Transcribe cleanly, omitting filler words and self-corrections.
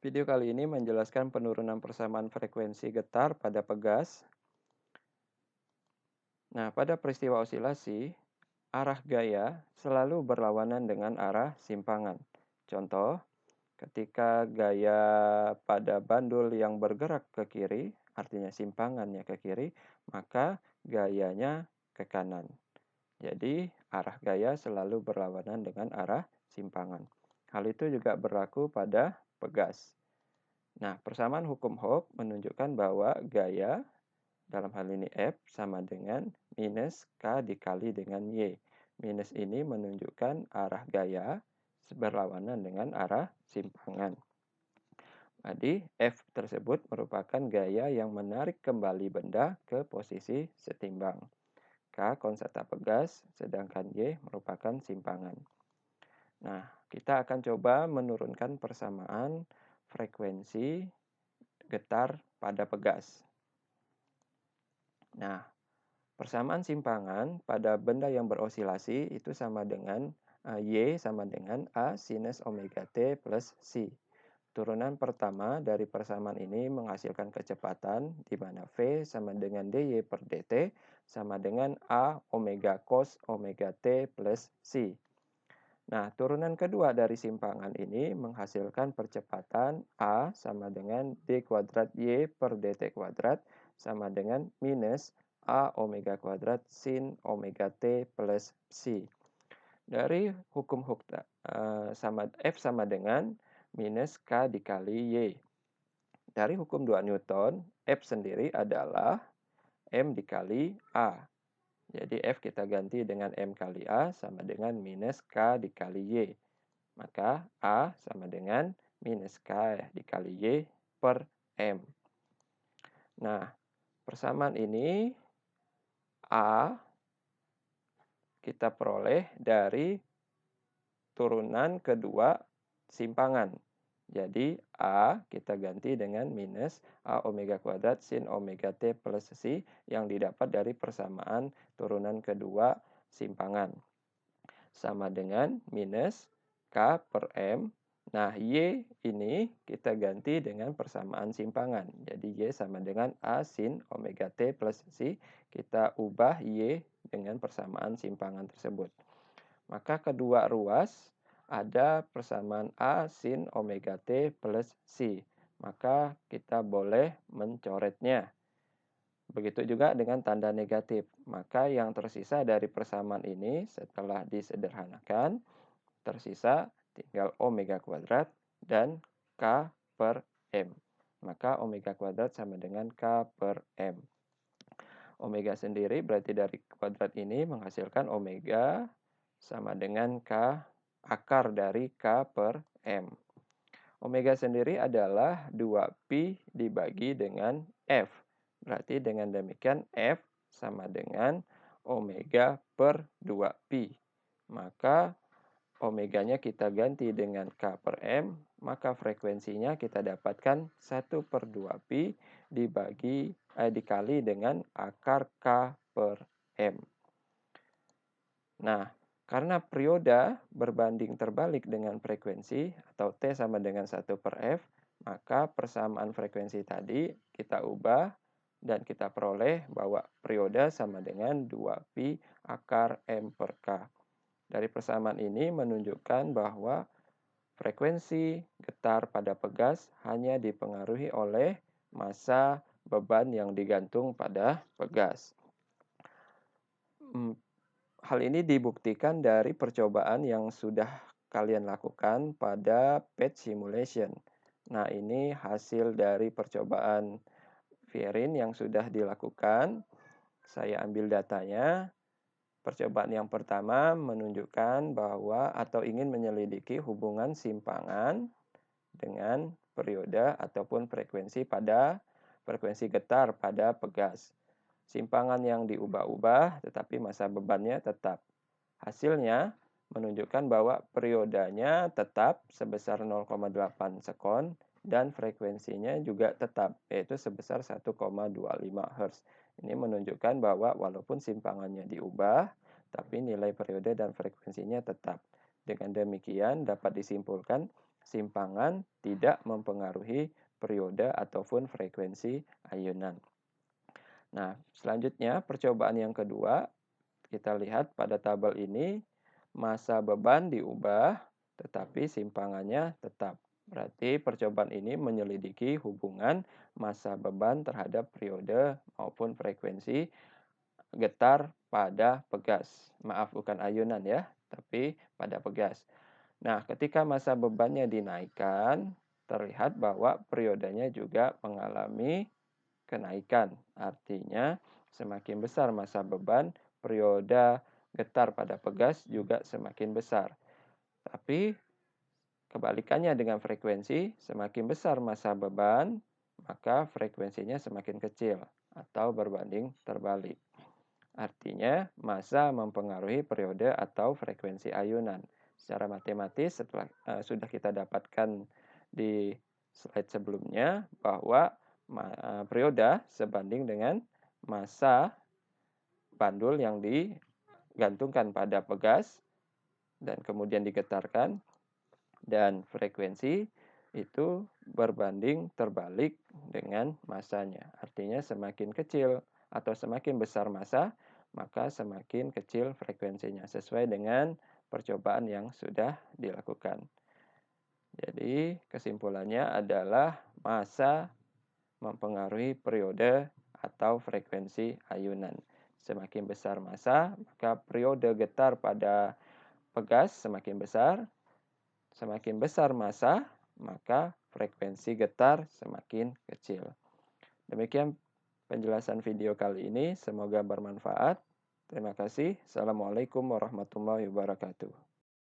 Video kali ini menjelaskan penurunan persamaan frekuensi getar pada pegas. Nah, pada peristiwa osilasi, arah gaya selalu berlawanan dengan arah simpangan. Contoh, ketika gaya pada bandul yang bergerak ke kiri, artinya simpangannya ke kiri, maka gayanya ke kanan. Jadi, arah gaya selalu berlawanan dengan arah simpangan. Hal itu juga berlaku pada pegas. Nah, persamaan hukum Hooke menunjukkan bahwa gaya, dalam hal ini F, sama dengan minus K dikali dengan Y. Minus ini menunjukkan arah gaya berlawanan dengan arah simpangan. Jadi, F tersebut merupakan gaya yang menarik kembali benda ke posisi setimbang. K konstan pegas, sedangkan Y merupakan simpangan. Nah, kita akan coba menurunkan persamaan frekuensi getar pada pegas. Nah, persamaan simpangan pada benda yang berosilasi itu sama dengan Y sama dengan A sinus omega T plus C. Turunan pertama dari persamaan ini menghasilkan kecepatan di mana V sama dengan dy per dt sama dengan A omega cos omega T plus C. Nah, turunan kedua dari simpangan ini menghasilkan percepatan A sama dengan d kuadrat Y per dt kuadrat sama dengan minus A omega kuadrat sin omega T plus C. Dari hukum Hooke F sama dengan minus K dikali Y. Dari hukum 2 Newton, F sendiri adalah M dikali A. Jadi F kita ganti dengan M kali A sama dengan minus K dikali Y. Maka A sama dengan minus K dikali Y per M. Nah, persamaan ini A kita peroleh dari turunan kedua simpangan. Jadi A kita ganti dengan minus A omega kuadrat sin omega T plus C yang didapat dari persamaan turunan kedua simpangan. Sama dengan minus K per M. Nah, Y ini kita ganti dengan persamaan simpangan. Jadi Y sama dengan A sin omega T plus C. Kita ubah Y dengan persamaan simpangan tersebut. Maka kedua ruas ada persamaan A sin omega T plus C. Maka kita boleh mencoretnya. Begitu juga dengan tanda negatif. Maka yang tersisa dari persamaan ini setelah disederhanakan, tersisa tinggal omega kuadrat dan K per M. Maka omega kuadrat sama dengan K per M. Omega sendiri berarti dari kuadrat ini menghasilkan omega sama dengan K akar dari K per M. Omega sendiri adalah 2pi dibagi dengan F. Berarti dengan demikian F sama dengan omega per 2pi. Maka omeganya kita ganti dengan K per M, maka frekuensinya kita dapatkan 1 per 2pi dikali dengan akar K per M. Nah, karena perioda berbanding terbalik dengan frekuensi atau T sama dengan 1 per F, maka persamaan frekuensi tadi kita ubah dan kita peroleh bahwa perioda sama dengan 2pi akar M per K. Dari persamaan ini menunjukkan bahwa frekuensi getar pada pegas hanya dipengaruhi oleh massa beban yang digantung pada pegas. Hal ini dibuktikan dari percobaan yang sudah kalian lakukan pada PET simulation. Nah, ini hasil dari percobaan Fierin yang sudah dilakukan. Saya ambil datanya. Percobaan yang pertama menunjukkan bahwa atau ingin menyelidiki hubungan simpangan dengan periode ataupun frekuensi getar pada pegas. Simpangan yang diubah-ubah tetapi massa bebannya tetap. Hasilnya menunjukkan bahwa periodenya tetap sebesar 0,8 sekon dan frekuensinya juga tetap yaitu sebesar 1,25 Hz. Ini menunjukkan bahwa walaupun simpangannya diubah, tapi nilai periode dan frekuensinya tetap. Dengan demikian dapat disimpulkan simpangan tidak mempengaruhi periode ataupun frekuensi ayunan. Nah, selanjutnya percobaan yang kedua, kita lihat pada tabel ini massa beban diubah tetapi simpangannya tetap. Berarti percobaan ini menyelidiki hubungan massa beban terhadap periode maupun frekuensi getar pada pegas. Maaf, bukan ayunan ya, tapi pada pegas. Nah, ketika massa bebannya dinaikkan, terlihat bahwa periodenya juga mengalami kenaikan. Artinya, semakin besar massa beban, periode getar pada pegas juga semakin besar. Tapi kebalikannya dengan frekuensi, semakin besar massa beban, maka frekuensinya semakin kecil atau berbanding terbalik. Artinya, massa mempengaruhi periode atau frekuensi ayunan. Secara matematis, sudah kita dapatkan di slide sebelumnya bahwa periode sebanding dengan massa bandul yang digantungkan pada pegas dan kemudian digetarkan, dan frekuensi itu berbanding terbalik dengan massanya. Artinya semakin kecil atau semakin besar massa, maka semakin kecil frekuensinya sesuai dengan percobaan yang sudah dilakukan. Jadi kesimpulannya adalah massa mempengaruhi periode atau frekuensi ayunan. Semakin besar massa, maka periode getar pada pegas semakin besar. Semakin besar massa, maka frekuensi getar semakin kecil. Demikian penjelasan video kali ini, semoga bermanfaat. Terima kasih. Assalamualaikum warahmatullahi wabarakatuh.